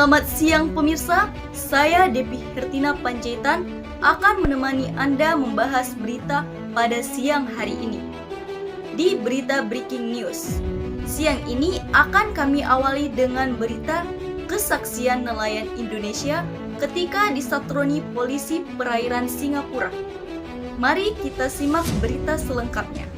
Selamat siang pemirsa, saya Depi Hertina Panjaitan akan menemani Anda membahas berita pada siang hari ini. Di berita Breaking News, siang ini akan kami awali dengan berita kesaksian nelayan Indonesia ketika disatroni polisi perairan Singapura. Mari kita simak berita selengkapnya.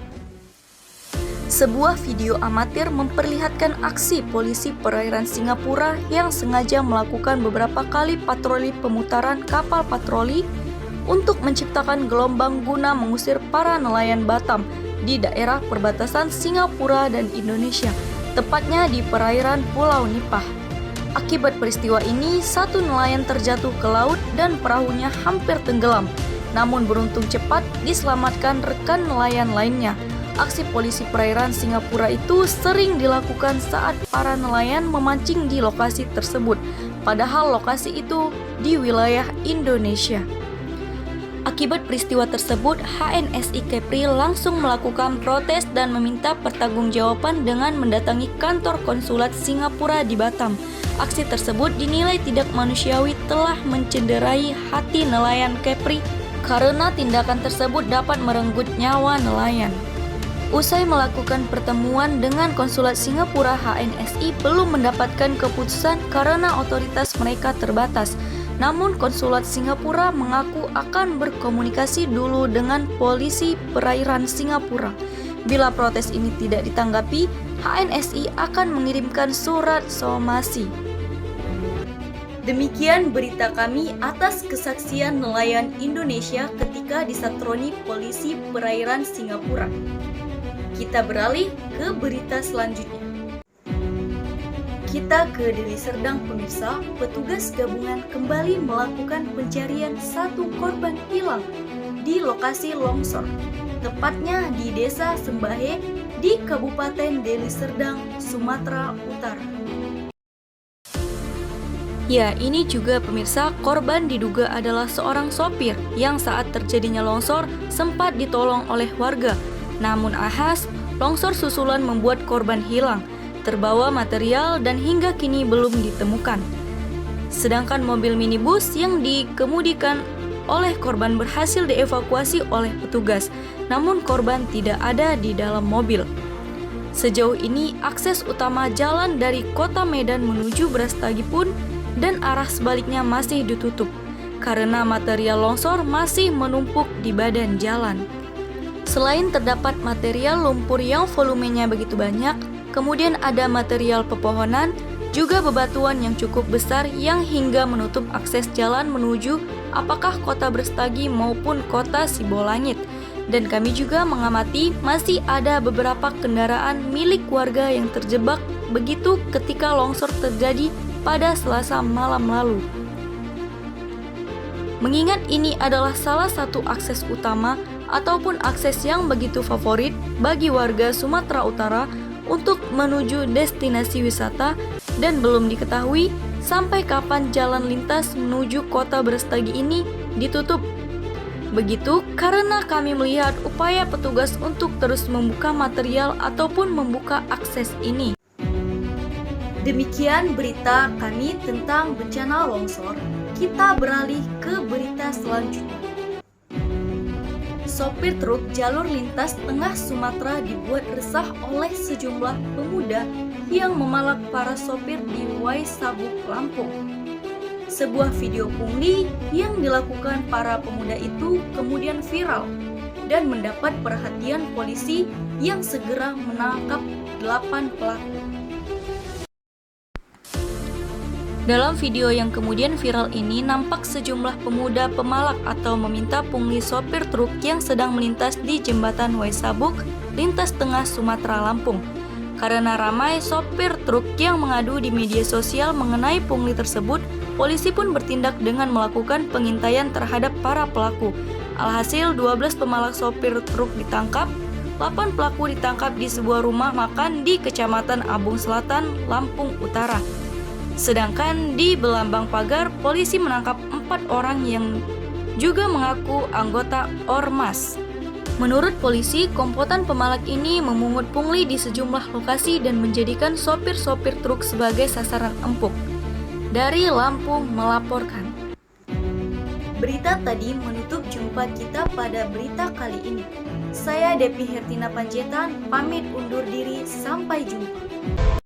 Sebuah video amatir memperlihatkan aksi polisi perairan Singapura yang sengaja melakukan beberapa kali patroli pemutaran kapal patroli untuk menciptakan gelombang guna mengusir para nelayan Batam di daerah perbatasan Singapura dan Indonesia, tepatnya di perairan Pulau Nipah. Akibat peristiwa ini, satu nelayan terjatuh ke laut dan perahunya hampir tenggelam, namun beruntung cepat diselamatkan rekan nelayan lainnya. Aksi polisi perairan Singapura itu sering dilakukan saat para nelayan memancing di lokasi tersebut, padahal lokasi itu di wilayah Indonesia. Akibat peristiwa tersebut, HNSI Kepri langsung melakukan protes dan meminta pertanggungjawaban dengan mendatangi kantor konsulat Singapura di Batam. Aksi tersebut dinilai tidak manusiawi, telah mencederai hati nelayan Kepri karena tindakan tersebut dapat merenggut nyawa nelayan. Usai melakukan pertemuan dengan konsulat Singapura, HNSI belum mendapatkan keputusan karena otoritas mereka terbatas. Namun konsulat Singapura mengaku akan berkomunikasi dulu dengan polisi perairan Singapura. Bila protes ini tidak ditanggapi, HNSI akan mengirimkan surat somasi. Demikian berita kami atas kesaksian nelayan Indonesia ketika disatroni polisi perairan Singapura. Kita beralih ke berita selanjutnya. Kita ke Deli Serdang pemirsa, petugas gabungan kembali melakukan pencarian satu korban hilang di lokasi longsor, tepatnya di Desa Sembahe di Kabupaten Deli Serdang, Sumatera Utara. Ya, ini juga pemirsa, korban diduga adalah seorang sopir yang saat terjadinya longsor sempat ditolong oleh warga. Namun ahas, longsor susulan membuat korban hilang, terbawa material dan hingga kini belum ditemukan. Sedangkan mobil minibus yang dikemudikan oleh korban berhasil dievakuasi oleh petugas, namun korban tidak ada di dalam mobil. Sejauh ini akses utama jalan dari kota Medan menuju Brastagi pun dan arah sebaliknya masih ditutup karena material longsor masih menumpuk di badan jalan. Selain terdapat material lumpur yang volumenya begitu banyak, kemudian ada material pepohonan, juga bebatuan yang cukup besar yang hingga menutup akses jalan menuju apakah kota Brastagi maupun kota Sibolangit. Dan kami juga mengamati masih ada beberapa kendaraan milik warga yang terjebak begitu ketika longsor terjadi pada Selasa malam lalu. Mengingat ini adalah salah satu akses utama ataupun akses yang begitu favorit bagi warga Sumatera Utara untuk menuju destinasi wisata dan belum diketahui sampai kapan jalan lintas menuju kota Brastagi ini ditutup. Begitu karena kami melihat upaya petugas untuk terus membuka material ataupun membuka akses ini. Demikian berita kami tentang bencana longsor. Kita beralih ke berita selanjutnya. Sopir truk jalur lintas tengah Sumatera dibuat resah oleh sejumlah pemuda yang memalak para sopir di Waisabuk, Lampung. Sebuah video pungli yang dilakukan para pemuda itu kemudian viral dan mendapat perhatian polisi yang segera menangkap 8 pelaku. Dalam video yang kemudian viral ini nampak sejumlah pemuda pemalak atau meminta pungli sopir truk yang sedang melintas di jembatan Waisabuk, lintas tengah Sumatera, Lampung. Karena ramai sopir truk yang mengadu di media sosial mengenai pungli tersebut, polisi pun bertindak dengan melakukan pengintaian terhadap para pelaku. Alhasil 12 pemalak sopir truk ditangkap, 8 pelaku ditangkap di sebuah rumah makan di Kecamatan Abung Selatan, Lampung Utara. Sedangkan di Belambang Pagar, polisi menangkap 4 orang yang juga mengaku anggota Ormas. Menurut polisi, komplotan pemalak ini memungut pungli di sejumlah lokasi dan menjadikan sopir-sopir truk sebagai sasaran empuk. dari Lampung melaporkan. Berita tadi menutup jumpa kita pada berita kali ini. Saya Depi Hertina Panjaitan, pamit undur diri, sampai jumpa.